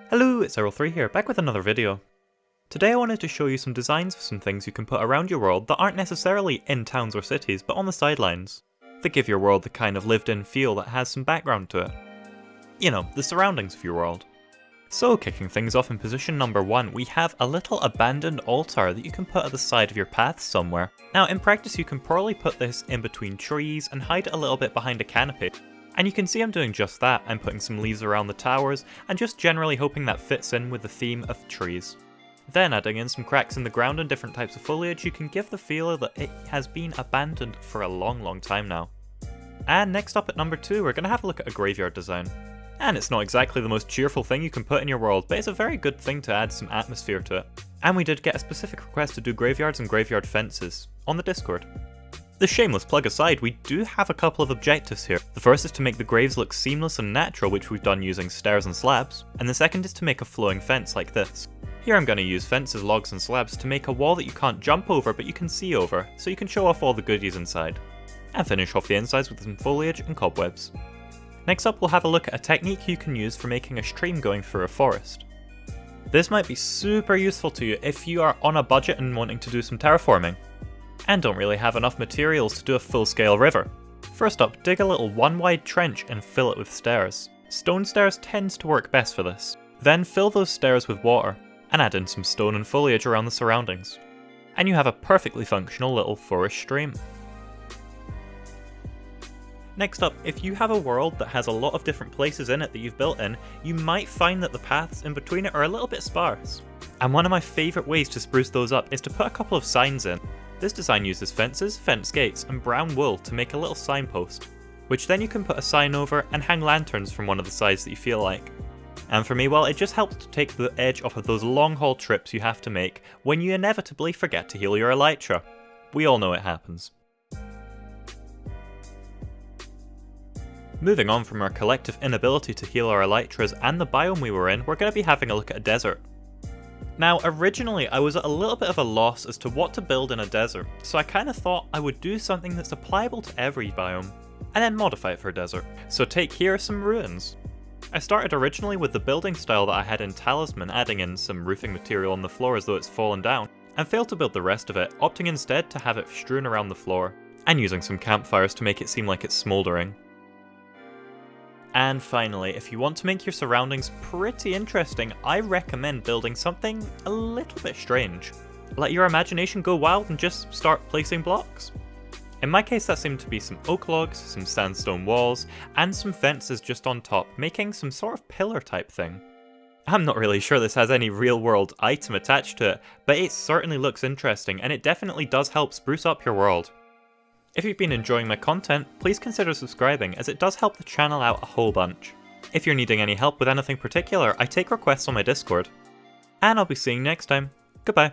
Hello, it's Errolthree here, back with another video. Today I wanted to show you some designs for some things you can put around your world that aren't necessarily in towns or cities, but on the sidelines. That give your world the kind of lived-in feel that has some background to it. You know, the surroundings of your world. So kicking things off in position number 1, we have a little abandoned altar that you can put at the side of your path somewhere. Now in practice you can probably put this in between trees and hide it a little bit behind a canopy. And you can see I'm doing just that. I'm putting some leaves around the towers and just generally hoping that fits in with the theme of trees. Then adding in some cracks in the ground and different types of foliage, you can give the feel that it has been abandoned for a long time now. And next up at number 2, we're going to have a look at a graveyard design. And it's not exactly the most cheerful thing you can put in your world, but it's a very good thing to add some atmosphere to it. And we did get a specific request to do graveyards and graveyard fences on the Discord. The shameless plug aside, we do have a couple of objectives here. The first is to make the graves look seamless and natural, which we've done using stairs and slabs, and the second is to make a flowing fence like this. Here I'm going to use fences, logs and slabs to make a wall that you can't jump over but you can see over, so you can show off all the goodies inside. And finish off the insides with some foliage and cobwebs. Next up we'll have a look at a technique you can use for making a stream going through a forest. This might be super useful to you if you are on a budget and wanting to do some terraforming, and don't really have enough materials to do a full-scale river. First up, dig a little one-wide trench and fill it with stairs. Stone stairs tends to work best for this. Then fill those stairs with water, and add in some stone and foliage around the surroundings. And you have a perfectly functional little forest stream. Next up, if you have a world that has a lot of different places in it that you've built in, you might find that the paths in between it are a little bit sparse. And one of my favourite ways to spruce those up is to put a couple of signs in. This design uses fences, fence gates, and brown wool to make a little signpost, which then you can put a sign over and hang lanterns from one of the sides that you feel like. And for me, well, it just helps to take the edge off of those long haul trips you have to make when you inevitably forget to heal your elytra. We all know it happens. Moving on from our collective inability to heal our elytras and the biome we were in, we're going to be having a look at a desert. Now, originally I was at a little bit of a loss as to what to build in a desert, so I kind of thought I would do something that's applicable to every biome, and then modify it for a desert. So take here some ruins. I started originally with the building style that I had in Talisman, adding in some roofing material on the floor as though it's fallen down, and failed to build the rest of it, opting instead to have it strewn around the floor, and using some campfires to make it seem like it's smouldering. And finally, if you want to make your surroundings pretty interesting, I recommend building something a little bit strange. Let your imagination go wild and just start placing blocks. In my case that seemed to be some oak logs, some sandstone walls, and some fences just on top, making some sort of pillar type thing. I'm not really sure this has any real world item attached to it, but it certainly looks interesting and it definitely does help spruce up your world. If you've been enjoying my content, please consider subscribing as it does help the channel out a whole bunch. If you're needing any help with anything particular, I take requests on my Discord. And I'll be seeing you next time. Goodbye.